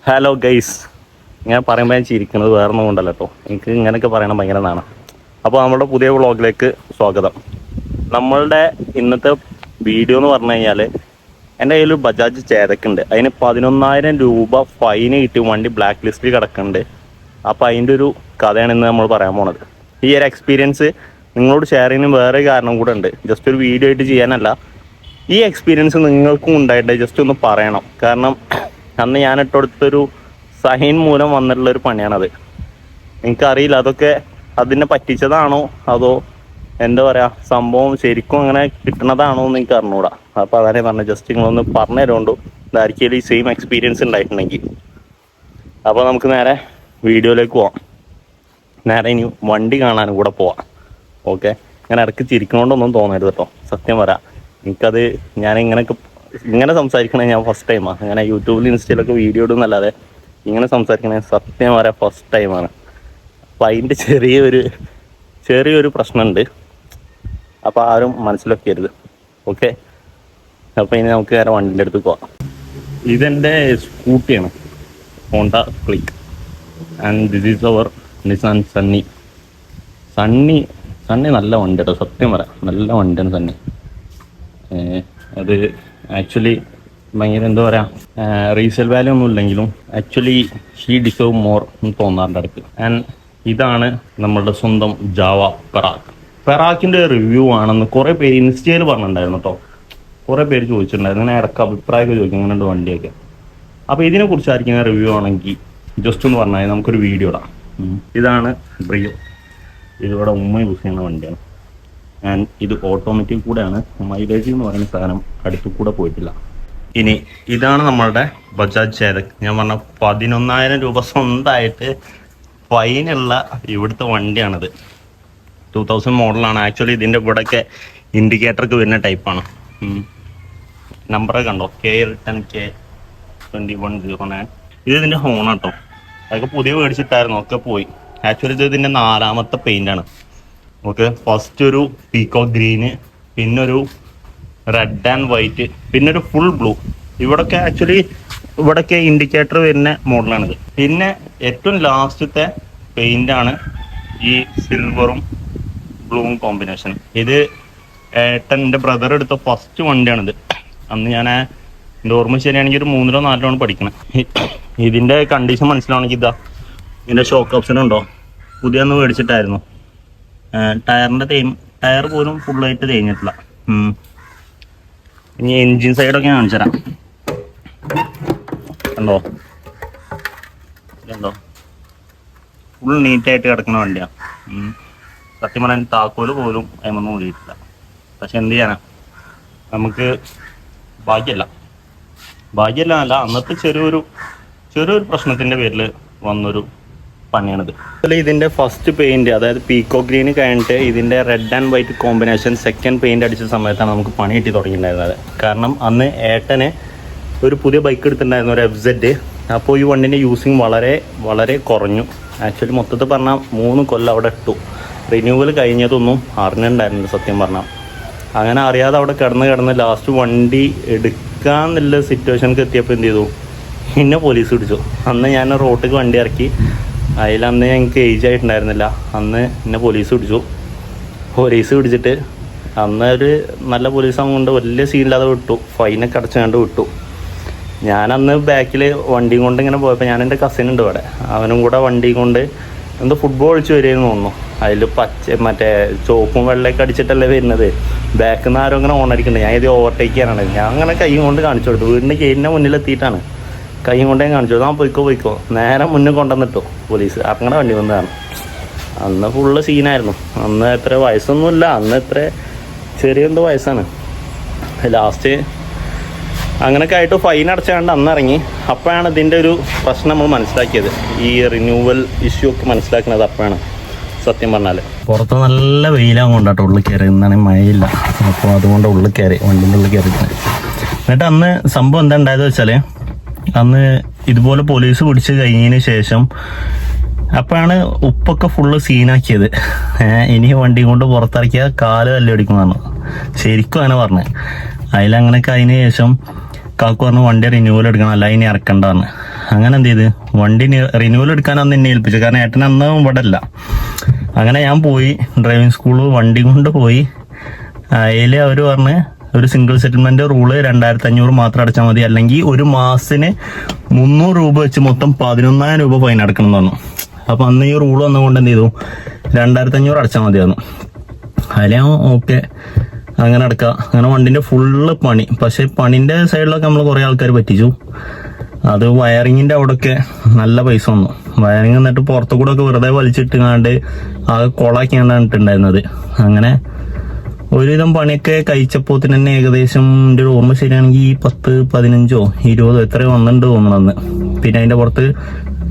Hello guys, ഞാൻ പറയുമ്പോൾ ഞാൻ ചിരിക്കുന്നത് വേറെ ഒന്നും കൊണ്ടല്ല കേട്ടോ. എനിക്ക് ഇങ്ങനെയൊക്കെ പറയണം ഭയങ്കര നാണ്. അപ്പോൾ നമ്മുടെ പുതിയ വ്ളോഗിലേക്ക് സ്വാഗതം. നമ്മളുടെ ഇന്നത്തെ വീഡിയോ എന്ന് പറഞ്ഞു കഴിഞ്ഞാൽ, എൻ്റെ കയ്യിൽ ബജാജ് ചേതക്കുണ്ട്. അതിന് 11,000 രൂപ ഫൈന് കിട്ടി വണ്ടി ബ്ലാക്ക് ലിസ്റ്റിൽ കിടക്കുന്നുണ്ട്. അപ്പോൾ അതിൻ്റെ ഒരു കഥയാണ് ഇന്ന് നമ്മൾ പറയാൻ പോണത്. ഈ ഒരു എക്സ്പീരിയൻസ് നിങ്ങളോട് ഷെയർ ചെയ്യുന്ന വേറെ കാരണം കൂടെ ഉണ്ട്. ജസ്റ്റ് ഒരു വീഡിയോ ആയിട്ട് ചെയ്യാനല്ല, ഈ എക്സ്പീരിയൻസ് നിങ്ങൾക്കും ഉണ്ടായിട്ട് ജസ്റ്റ് ഒന്ന് പറയണം. കാരണം അന്ന് ഞാൻ ഇട്ടെടുത്തൊരു സൈൻ മൂലം വന്നിട്ടുള്ളൊരു പണിയാണത്. എനിക്കറിയില്ല അതൊക്കെ അതിനെ പറ്റിച്ചതാണോ അതോ എന്താ പറയുക, സംഭവം ശരിക്കും അങ്ങനെ കിട്ടണതാണോ എന്ന് എനിക്ക് അറിഞ്ഞൂടാ. അപ്പോൾ അതാണ് പറഞ്ഞത്, ജസ്റ്റ് നിങ്ങളൊന്ന് പറഞ്ഞു തരുകൊണ്ടു ഇതായിരിക്കും ഈ സെയിം എക്സ്പീരിയൻസ് ഉണ്ടായിട്ടുണ്ടെങ്കിൽ. അപ്പോൾ നമുക്ക് നേരെ വീഡിയോയിലേക്ക് പോവാം. നേരെ ഇനി വണ്ടി കാണാനും കൂടെ പോവാം. ഓക്കെ, ഞാൻ ഇടയ്ക്ക് ചിരിക്കണോണ്ടൊന്നും തോന്നരുത് കേട്ടോ. സത്യം പറയാം, എനിക്കത് ഞാൻ ഇങ്ങനെ സംസാരിക്കണേ ഞാൻ ഫസ്റ്റ് ടൈമാണ്. അങ്ങനെ യൂട്യൂബിൽ ഇൻസ്റ്റയിലൊക്കെ വീഡിയോ ഇടുന്നല്ലാതെ ഇങ്ങനെ സംസാരിക്കണേ സത്യം പറയാം ഫസ്റ്റ് ടൈമാണ്. അപ്പം അതിൻ്റെ ചെറിയൊരു പ്രശ്നമുണ്ട്. അപ്പോൾ ആരും മനസ്സിലാക്കരുത്. ഓക്കെ, അപ്പോൾ ഇനി നമുക്ക് നേരെ വണ്ടിൻ്റെ അടുത്ത് പോവാം. ഇതെൻ്റെ സ്കൂട്ടിയാണ്, Honda click. And this is our Nissan Sunny. Sunny നല്ല വണ്ടി കേട്ടോ, സത്യം പറയാം നല്ല വണ്ടിയാണ് സണ്ണി. അത് ആക്ച്വലി ഭയങ്കര എന്താ പറയുക, റീസെയിൽ വാല്യൂ ഒന്നും ഇല്ലെങ്കിലും ആക്ച്വലി ഷീ ഡിസേർവ് മോർ എന്ന് തോന്നാറുണ്ട് അടുത്ത്. ആൻഡ് ഇതാണ് നമ്മളുടെ സ്വന്തം ജാവ പെറാക്കിൻ്റെ റിവ്യൂ ആണെന്ന് കുറേ പേര് ഇൻസ്റ്റയിൽ പറഞ്ഞിട്ടുണ്ടായിരുന്നു കേട്ടോ. കുറേ പേര് ചോദിച്ചിട്ടുണ്ടായിരുന്നു, ഇങ്ങനെ ഇടയ്ക്ക് അഭിപ്രായമൊക്കെ ചോദിക്കും ഇങ്ങനെ വണ്ടിയൊക്കെ. അപ്പോൾ ഇതിനെക്കുറിച്ചായിരിക്കും റിവ്യൂ ആണെങ്കിൽ ജസ്റ്റ് ഒന്ന് പറഞ്ഞാൽ നമുക്കൊരു വീഡിയോ ഇടാം. ഇതാണ് ബ്രിയോ. ഇതിവിടെ ഉമ്മ യൂസ് ചെയ്യുന്ന വണ്ടിയാണ്. ആൻഡ് ഇത് ഓട്ടോമാറ്റിക് കൂടെയാണ്. മൈലേജ് എന്ന് പറയുന്ന സാധനം അടുത്തു കൂടെ പോയിട്ടില്ല. ഇനി ഇതാണ് നമ്മളുടെ ബജാജ് ചേതക്. ഞാൻ പറഞ്ഞ 11,000 രൂപ സ്വന്തമായിട്ട് ഫൈനുള്ള ഇവിടുത്തെ വണ്ടിയാണിത്. 2000 മോഡലാണ്. ആക്ച്വലി ഇതിൻ്റെ ഇവിടെയൊക്കെ ഇൻഡിക്കേറ്ററൊക്കെ വരുന്ന ടൈപ്പാണ്. നമ്പറൊക്കെ കണ്ടോ, KL10K2109. ഇത് ഇതിൻ്റെ ഹോണാട്ടോ. അതൊക്കെ പുതിയ മേടിച്ചിട്ടായിരുന്നു, ഒക്കെ പോയി. ആക്ച്വലി ഇത് ഇതിൻ്റെ 4ാമത്തെ പെയിൻ്റാണ്. ഓക്കെ, ഫസ്റ്റ് ഒരു പീക്കോക്ക് ഗ്രീന്, പിന്നൊരു റെഡ് ആൻഡ് വൈറ്റ്, പിന്നൊരു ഫുൾ ബ്ലൂ. ഇവിടൊക്കെ ഇൻഡിക്കേറ്റർ വരുന്ന മോഡലാണിത്. പിന്നെ ഏറ്റവും ലാസ്റ്റത്തെ പെയിൻ്റാണ് ഈ സിൽവറും ബ്ലൂവും കോമ്പിനേഷൻ. ഇത് എൻ്റെ ബ്രദർ എടുത്ത ഫസ്റ്റ് വണ്ടിയാണിത്. അന്ന് ഞാൻ എൻ്റെ ഓർമ്മ ശരിയാണെങ്കിൽ ഒരു 3-ോ 4-ഓ പഠിക്കണം. ഇതിൻ്റെ കണ്ടീഷൻ മനസ്സിലാവണമെങ്കിൽ ഇതാ, ഇതിൻ്റെ ഷോക്ക് ഓപ്ഷൻ ഉണ്ടോ, പുതിയ ഒന്ന് മേടിച്ചിട്ടായിരുന്നു. ടയർ പോലും ഫുള്ളായിട്ട് തേഞ്ഞിട്ടില്ല. ഇനി എൻജിൻ സൈഡൊക്കെ കാണിച്ചു തരാം. കണ്ടോ ഫുൾ നീറ്റായിട്ട് കിടക്കുന്ന വണ്ടിയാണ്. സത്യം പറയാൻ താക്കോല് പോലും അതിമൊന്നും ഓടിയിട്ടില്ല. പക്ഷെ എന്ത് ചെയ്യാനാ, നമുക്ക് ഭാഗ്യമല്ല അല്ല, അന്നത്തെ ചെറിയൊരു പ്രശ്നത്തിൻ്റെ പേരിൽ വന്നൊരു പണിയാണിത്. ഇതിൻ്റെ ഫസ്റ്റ് പെയിൻറ്, അതായത് പീക്കോ ഗ്രീന് കഴിഞ്ഞിട്ട് ഇതിൻ്റെ red and white combination second paint അടിച്ച സമയത്താണ് നമുക്ക് പണി കിട്ടി തുടങ്ങിയിട്ടുണ്ടായിരുന്നത്. കാരണം അന്ന് ഏട്ടന് ഒരു പുതിയ ബൈക്ക് എടുത്തിട്ടുണ്ടായിരുന്നു, ഒരു FZ. അപ്പോൾ ഈ വണ്ടിൻ്റെ യൂസിങ് വളരെ കുറഞ്ഞു. ആക്ച്വലി മൊത്തത്തിൽ പറഞ്ഞാൽ 3 കൊല്ലം അവിടെ ഇട്ടു. റിന്യൂവൽ കഴിഞ്ഞതൊന്നും അറിഞ്ഞിട്ടുണ്ടായിരുന്നില്ല സത്യം പറഞ്ഞാൽ. അങ്ങനെ അറിയാതെ അവിടെ കിടന്ന് ലാസ്റ്റ് വണ്ടി എടുക്കാന്നുള്ള സിറ്റുവേഷനിൽ എത്തിയപ്പോൾ എന്ത് ചെയ്തു, എന്നെ പോലീസ് പിടിച്ചു. അന്ന് ഞാൻ റോട്ടിലേക്ക് വണ്ടി ഇറക്കി. അതിലന്ന് ഞങ്ങൾക്ക് ഏജ് ആയിട്ടുണ്ടായിരുന്നില്ല. അന്ന് എന്നെ പോലീസ് പിടിച്ചിട്ട് അന്ന് ഒരു നല്ല പോലീസാകും കൊണ്ട് വലിയ സീനില്ലാതെ വിട്ടു. ഫൈനൊക്കെ അടച്ചുകൊണ്ട് വിട്ടു. ഞാനന്ന് ബാക്കിൽ വണ്ടിയും കൊണ്ട് ഇങ്ങനെ പോയപ്പോൾ, ഞാൻ എൻ്റെ കസിൻ ഉണ്ട് ഇവിടെ, അവനും കൂടെ വണ്ടിയും കൊണ്ട് എന്തോ ഫുട്ബോൾ കളിച്ച് വരികയെന്ന് തോന്നുന്നു. അതിൽ മറ്റേ ചോപ്പും വെള്ളയൊക്കെ അടിച്ചിട്ടല്ലേ വരുന്നത്. ബാക്കിൽ നിന്ന് ആരും അങ്ങനെ ഓണടിക്കുന്നുണ്ട്. ഞാൻ ഇത് ഓവർടേക്ക് ചെയ്യാനാണ്. ഞാൻ അങ്ങനെ കൈ കൊണ്ട് കാണിച്ചു കൊടുത്തു. വീടിൻ്റെ ഗേറ്റിൻ്റെ മുന്നിലെത്തിയിട്ടാണ് കൈ കൊണ്ടേ കാണിച്ചു. ആ പോയിക്കോ നേരെ മുന്നിൽ കൊണ്ടുവന്നിട്ടു പോലീസ്. അങ്ങനെ വണ്ടി വന്നതാണ്. അന്ന് ഫുള്ള് സീനായിരുന്നു. അന്ന് എത്ര വയസ്സൊന്നുമില്ല, അന്ന് എത്ര ചെറിയ വയസ്സാണ്. ലാസ്റ്റ് അങ്ങനെയൊക്കെ ആയിട്ട് ഫൈൻ അടച്ചാണ്ട് അന്ന് ഇറങ്ങി. അപ്പോഴാണ് ഇതിൻ്റെ ഒരു പ്രശ്നം നമ്മൾ മനസ്സിലാക്കിയത്. ഈ റിന്യൂവൽ ഇഷ്യൂ ഒക്കെ മനസ്സിലാക്കുന്നത് അപ്പോഴാണ് സത്യം പറഞ്ഞാൽ. പുറത്ത് നല്ല വെയിലാകും കൊണ്ടാട്ടോ ഉള്ളിൽ കയറി. എന്നാണ് മഴയില്ല, അപ്പോൾ അതുകൊണ്ട് വണ്ടീൻ്റെ ഉള്ളിൽ കയറി. എന്നിട്ട് അന്ന് സംഭവം എന്താ ഉണ്ടായത് വെച്ചാൽ, അന്ന് ഇതുപോലെ പോലീസ് പിടിച്ച് കഴിഞ്ഞതിന് ശേഷം അപ്പോഴാണ് ഉപ്പൊക്കെ ഫുള്ള് സീനാക്കിയത്. ഇനി വണ്ടി കൊണ്ട് പുറത്തിറക്കിയാൽ കാല് തല്ലി അടിക്കുന്നതാണ് ശരിക്കും അങ്ങനെ പറഞ്ഞത്. അതിലങ്ങനെയൊക്കെ അതിന് ശേഷം കാക്കു പറഞ്ഞു വണ്ടി റിന്യൂവൽ എടുക്കണം, അല്ല ഇനി ഇറക്കണ്ടെന്ന്. അങ്ങനെ എന്ത് ചെയ്ത് വണ്ടി റിന്യൂവൽ എടുക്കാൻ അന്ന് എന്നെ ഏൽപ്പിച്ചു, കാരണം ഏട്ടൻ അന്ന് ഇവിടെ അല്ല. അങ്ങനെ ഞാൻ പോയി ഡ്രൈവിംഗ് സ്കൂള് വണ്ടി കൊണ്ട് പോയി. അതിൽ അവർ പറഞ്ഞ് ഒരു സിംഗിൾ സെറ്റിൽമെന്റ് റൂള് 2500 മാത്രം അടച്ചാൽ മതി, അല്ലെങ്കിൽ ഒരു മാസത്തിന് 300 രൂപ വെച്ച് മൊത്തം 11,000 രൂപ ഫൈൻ അടക്കണം എന്ന് പറഞ്ഞു. അപ്പൊ അന്ന് ഈ റൂൾ വന്നുകൊണ്ട് എന്ത് ചെയ്തു, 2500 അടച്ചാൽ മതിയായിരുന്നു. അതിലെ ഓക്കെ അങ്ങനെ അടക്കുക. അങ്ങനെ വണ്ടിന്റെ ഫുള്ള് പണി. പക്ഷെ പണിന്റെ സൈഡിലൊക്കെ നമ്മൾ കുറെ ആൾക്കാർ പറ്റിച്ചു. അത് വയറിങ്ങിന്റെ അവിടെയൊക്കെ നല്ല പൈസ വന്നു. വയറിങ് എന്നിട്ട് പുറത്തു കൂടെ ഒക്കെ വെറുതെ വലിച്ചിട്ടുങ്ങാണ്ട് ആകെ കൊളാക്കിയാണ് ഇട്ടുണ്ടായിരുന്നത്. അങ്ങനെ ഒരുവിധം പണിയൊക്കെ കഴിച്ചപ്പോൾ തന്നെ ഏകദേശം എൻ്റെ ഒരു ഓർമ്മ ശരിയാണെങ്കിൽ 10, 15, 20 എത്ര വന്നിട്ടുണ്ട് തോന്നണമെന്ന്. പിന്നെ അതിന്റെ പുറത്ത്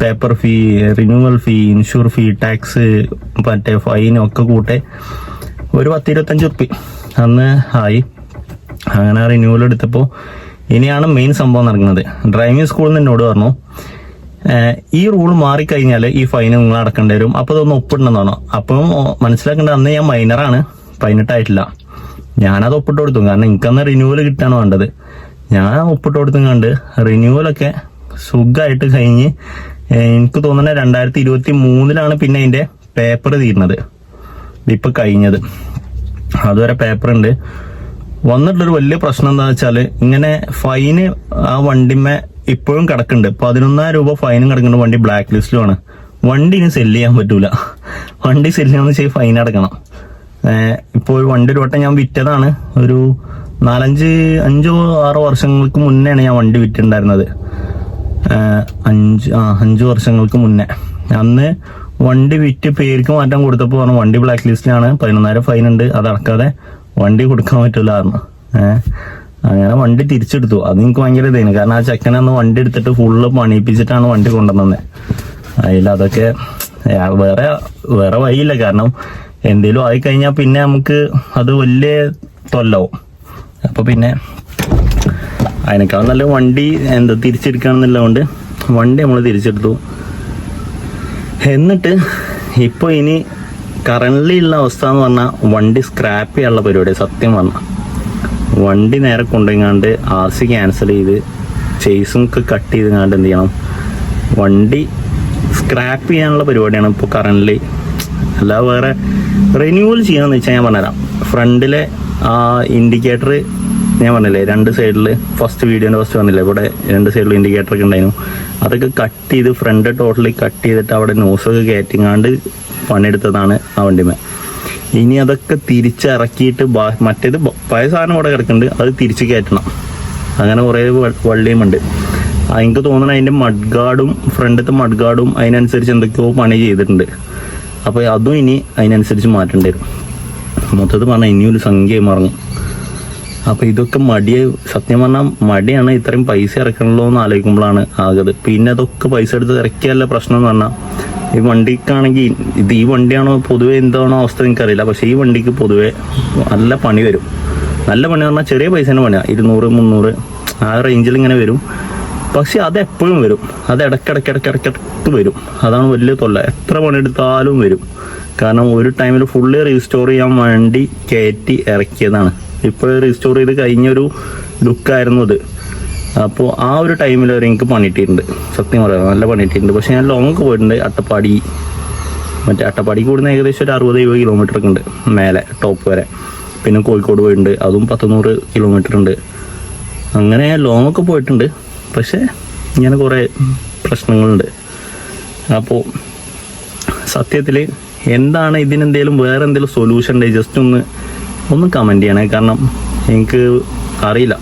പേപ്പർ ഫീ, റിന്യൂവൽ ഫീ, ഇൻഷുർ ഫീ, ടാക്സ്, മറ്റേ ഫൈൻ ഒക്കെ കൂട്ടെ ഒരു 10-25 ഉറുപ്പി അന്ന് ആയി. അങ്ങനെ റിന്യൂവൽ എടുത്തപ്പോൾ ഇനിയാണ് മെയിൻ സംഭവം നടക്കുന്നത്. ഡ്രൈവിംഗ് സ്കൂളിൽ നിന്ന് എന്നോട് പറഞ്ഞു, ഈ റൂൾ മാറിക്കഴിഞ്ഞാൽ ഈ ഫൈൻ നിങ്ങൾ അടക്കേണ്ടി വരും, അപ്പോൾ ഇതൊന്ന് ഒപ്പിടണമെന്നാണോ. അപ്പം മനസ്സിലാക്കേണ്ടത് അന്ന് ഞാൻ മൈനറാണ്, 18 ആയിട്ടില്ല. ഞാനത് ഒപ്പിട്ട് കൊടുത്തു, കാരണം എനിക്കന്ന് റിന്യൂവൽ കിട്ടാണ് വേണ്ടത്. ഞാൻ ഒപ്പിട്ട് കൊടുത്തും കണ്ട് റിന്യൂവലൊക്കെ സുഖമായിട്ട് കഴിഞ്ഞ് എനിക്ക് തോന്നുന്നത് 2023 പിന്നെ അതിന്റെ പേപ്പർ തീരുന്നത്, ഇപ്പൊ കഴിഞ്ഞത്. അതുവരെ പേപ്പർ ഉണ്ട്. വന്നിട്ടുള്ളൊരു വലിയ പ്രശ്നം എന്താ വെച്ചാല് ഇങ്ങനെ ഫൈന് ആ വണ്ടിമേ ഇപ്പോഴും കിടക്കുന്നുണ്ട്. 11,000 രൂപ ഫൈനും കിടക്കുന്നുണ്ട്. വണ്ടി ബ്ലാക്ക് ലിസ്റ്റിലുമാണ്. വണ്ടി ഇനി സെല്ല് ചെയ്യാൻ പറ്റൂല. വണ്ടി സെല്ല് ചെയ്യാന്ന് വെച്ചാൽ ഫൈൻ അടക്കണം. ഇപ്പോൾ വണ്ടി ഒരു വട്ടം ഞാൻ വിറ്റതാണ്. ഒരു 5-6 വർഷങ്ങൾക്ക് മുന്നെയാണ് ഞാൻ വണ്ടി വിറ്റിട്ടുണ്ടായിരുന്നത്. 5 വർഷങ്ങൾക്ക് മുന്നേ. അന്ന് വണ്ടി വിറ്റ് പേർക്ക് മാറ്റാൻ കൊടുത്തപ്പോൾ പറഞ്ഞു വണ്ടി ബ്ലാക്ക് ലിസ്റ്റിലാണ്, 11,000 ഫൈൻ ഉണ്ട്, അത് അടക്കാതെ വണ്ടി കൊടുക്കാൻ പറ്റില്ലായിരുന്നു. അങ്ങനെ വണ്ടി തിരിച്ചെടുത്തു. അത് എനിക്ക് ഭയങ്കര ഇതായിരുന്നു, കാരണം ആ ചെക്കനന്ന് വണ്ടി എടുത്തിട്ട് ഫുള്ള് പണിയിപ്പിച്ചിട്ടാണ് വണ്ടി കൊണ്ടുവന്നത്. അതിൽ അതൊക്കെ വേറെ വഴിയില്ല, കാരണം എന്തേലും ആയിക്കഴിഞ്ഞാൽ പിന്നെ നമുക്ക് അത് വലിയ തൊല്ലാവും. അപ്പൊ പിന്നെ അതിനേക്കാൾ നല്ല വണ്ടി തിരിച്ചെടുക്കാന്നുള്ളതുകൊണ്ട് വണ്ടി നമ്മൾ തിരിച്ചെടുത്തു. എന്നിട്ട് ഇപ്പൊ ഇനി കറന്റ്ലി ഉള്ള അവസ്ഥ എന്ന് പറഞ്ഞാൽ വണ്ടി സ്ക്രാപ്പ് ചെയ്യാനുള്ള പരിപാടി. സത്യം പറഞ്ഞാൽ വണ്ടി നേരെ കൊണ്ടുപോയിങ്ങാണ്ട് RC ക്യാൻസൽ ചെയ്ത് ചേസും ഒക്കെ കട്ട് ചെയ്തങ്ങാണ്ട് എന്ത് ചെയ്യണം, വണ്ടി സ്ക്രാപ്പ് ചെയ്യാനുള്ള പരിപാടിയാണ് ഇപ്പോൾ കറന്റ്ലി. അല്ലാതെ വേറെ റിന്യൂവൽ ചെയ്യാന്ന് വെച്ചാൽ ഞാൻ പറഞ്ഞുതരാം. ഫ്രണ്ടിലെ ആ ഇൻഡിക്കേറ്റർ ഞാൻ പറഞ്ഞില്ലേ, 2 സൈഡിൽ ഫസ്റ്റ് വീഡിയോന്റെ ഫസ്റ്റ് വന്നില്ലേ, ഇവിടെ 2 സൈഡിൽ ഇൻഡിക്കേറ്റർ ഒക്കെ ഉണ്ടായിരുന്നു. അതൊക്കെ കട്ട് ചെയ്ത് ഫ്രണ്ട് ടോട്ടലി കട്ട് ചെയ്തിട്ട് അവിടെ നോസൊക്കെ കയറ്റിങ്ങാണ്ട് പണിയെടുത്തതാണ് ആ വണ്ടിമേ. ഇനി അതൊക്കെ തിരിച്ചിറക്കിയിട്ട് മറ്റേത് പഴയ സാധനം ഇവിടെ കിടക്കുന്നുണ്ട്, അത് തിരിച്ച് കയറ്റണം. അങ്ങനെ കുറേ വള്ളിയുമുണ്ട്. എനിക്ക് തോന്നുന്നത് അതിന്റെ മഡ് ഗാർഡും ഫ്രണ്ടത്തെ മഡ് ഗാർഡും അതിനനുസരിച്ച് എന്തൊക്കെയോ പണി ചെയ്തിട്ടുണ്ട്. അപ്പോൾ അതും ഇനി അതിനനുസരിച്ച് മാറ്റേണ്ടി വരും. മൊത്തത്തിൽ പറഞ്ഞാൽ ഇനിയൊരു സംഖ്യയും മറങ്ങും. അപ്പോൾ ഇതൊക്കെ സത്യം പറഞ്ഞാൽ മടിയാണ്. ഇത്രയും പൈസ ഇറക്കണല്ലോ എന്ന് ആലോചിക്കുമ്പോഴാണ് ആകത്. പിന്നെ അതൊക്കെ പൈസ എടുത്ത് ഇറക്കിയല്ല പ്രശ്നം എന്ന് പറഞ്ഞാൽ, ഈ വണ്ടിക്കാണെങ്കിൽ ഈ വണ്ടിയാണോ പൊതുവെ എന്താണോ അവസ്ഥ എനിക്കറിയില്ല, പക്ഷേ ഈ വണ്ടിക്ക് പൊതുവെ നല്ല പണി വരും. നല്ല പണി പറഞ്ഞാൽ ചെറിയ പൈസേൻ്റെ പണിയാണ്, 200-300 ആ റേഞ്ചിൽ ഇങ്ങനെ വരും. പക്ഷെ അത് എപ്പോഴും വരും, അത് ഇടയ്ക്കിടയ്ക്ക് വരും. അതാണ് വലിയ തൊല്ല. എത്ര പണിയെടുത്താലും വരും. കാരണം ഒരു ടൈമിൽ ഫുള്ളി റീസ്റ്റോർ ചെയ്യാൻ വേണ്ടി കയറ്റി ഇറക്കിയതാണ്. ഇപ്പോൾ റീസ്റ്റോർ ചെയ്ത് കഴിഞ്ഞൊരു ലുക്കായിരുന്നു അത്. അപ്പോൾ ആ ഒരു ടൈമിൽ വരെ എനിക്ക് പണിയിട്ടിട്ടുണ്ട്. സത്യം പറയാം, നല്ല പണിയിട്ടിട്ടുണ്ട്. പക്ഷെ ഞാൻ ലോങ് പോയിട്ടുണ്ട്. അട്ടപ്പാടിക്ക് കൂടുന്ന ഏകദേശം ഒരു 60-70 കിലോമീറ്റർ ഒക്കെ ഉണ്ട് മേലെ ടോപ്പ് വരെ. പിന്നെ കോഴിക്കോട് പോയിട്ടുണ്ട്, അതും 100 കിലോമീറ്റർ ഉണ്ട്. അങ്ങനെ ലോങ് ഒക്കെ പോയിട്ടുണ്ട്. പക്ഷെ ഇങ്ങനെ കുറേ പ്രശ്നങ്ങളുണ്ട്. അപ്പോൾ സത്യത്തിൽ എന്താണ് ഇതിനെന്തെങ്കിലും വേറെ എന്തെങ്കിലും സൊല്യൂഷൻ ഉണ്ടെങ്കിൽ ജസ്റ്റ് ഒന്ന് കമൻറ്റ് ചെയ്യണേ. കാരണം എനിക്ക് അറിയില്ല.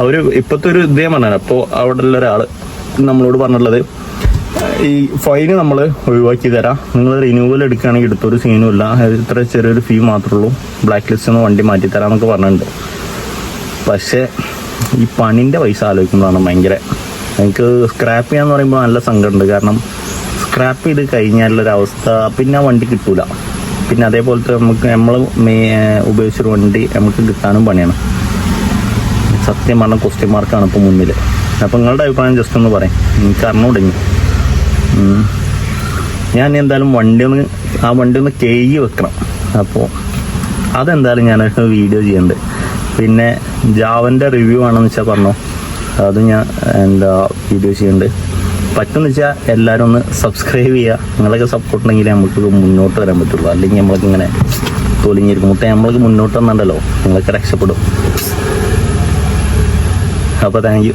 അവർ ഇപ്പോഴത്തെ ഒരു ഇതേ പറഞ്ഞത്. അപ്പോൾ അവിടെ ഉള്ള ഒരാൾ നമ്മളോട് പറഞ്ഞിട്ടുള്ളത്, ഈ ഫൈന് നമ്മൾ ഒഴിവാക്കി തരാം, നിങ്ങൾ റിന്യൂവൽ എടുക്കുകയാണെങ്കിൽ എടുത്തൊരു സീനും ഇല്ല, ഇത്ര ചെറിയൊരു ഫീ മാത്രമേ ഉള്ളൂ, ബ്ലാക്ക് ലിസ്റ്റിൽ നിന്ന് വണ്ടി മാറ്റി തരാമെന്നൊക്കെ പറഞ്ഞിട്ടുണ്ട്. പക്ഷേ ഈ പണിൻ്റെ പൈസ ആലോചിക്കുമ്പോഴാണ് ഭയങ്കര, എനിക്ക് സ്ക്രാപ്പ് ചെയ്യാന്ന് പറയുമ്പോൾ നല്ല സങ്കടമുണ്ട്. കാരണം സ്ക്രാപ്പ് ചെയ്ത് കഴിഞ്ഞാലുള്ളൊരവസ്ഥ പിന്നെ ആ വണ്ടി കിട്ടൂല. പിന്നെ അതേപോലത്തെ നമ്മൾ ഉപയോഗിച്ചൊരു വണ്ടി നമുക്ക് കിട്ടാനും പണിയാണ്. സത്യം പറഞ്ഞ ക്വസ്റ്റ്യൻ മാർക്കാണ് ഇപ്പോൾ മുന്നിൽ. അപ്പോൾ നിങ്ങളുടെ അഭിപ്രായം ജസ്റ്റ് ഒന്ന് പറയും, എനിക്ക് അറിഞ്ഞുകൂടെങ്ങി. ഞാൻ എന്തായാലും ആ വണ്ടി ഒന്ന് കഴുകി വെക്കണം. അപ്പോൾ അതെന്തായാലും ഞാനൊരു വീഡിയോ ചെയ്യുന്നുണ്ട്. പിന്നെ ജാവൻ്റെ റിവ്യൂ ആണെന്ന് വെച്ചാൽ പറഞ്ഞോ, അതും ഞാൻ വീഡിയോ ചെയ്യുന്നുണ്ട്. പറ്റുമെന്ന് വെച്ചാൽ എല്ലാവരും ഒന്ന് സബ്സ്ക്രൈബ് ചെയ്യുക. നിങ്ങളൊക്കെ സപ്പോർട്ട് ഉണ്ടെങ്കിൽ നമുക്ക് മുന്നോട്ട് വരാൻ പറ്റുള്ളൂ. അല്ലെങ്കിൽ നമ്മൾക്ക് ഇങ്ങനെ തൊലിഞ്ഞിരിക്കും. നമ്മൾക്ക് മുന്നോട്ട് വന്നിട്ടുണ്ടല്ലോ, നിങ്ങളൊക്കെ രക്ഷപ്പെടും. അപ്പോൾ താങ്ക് യു.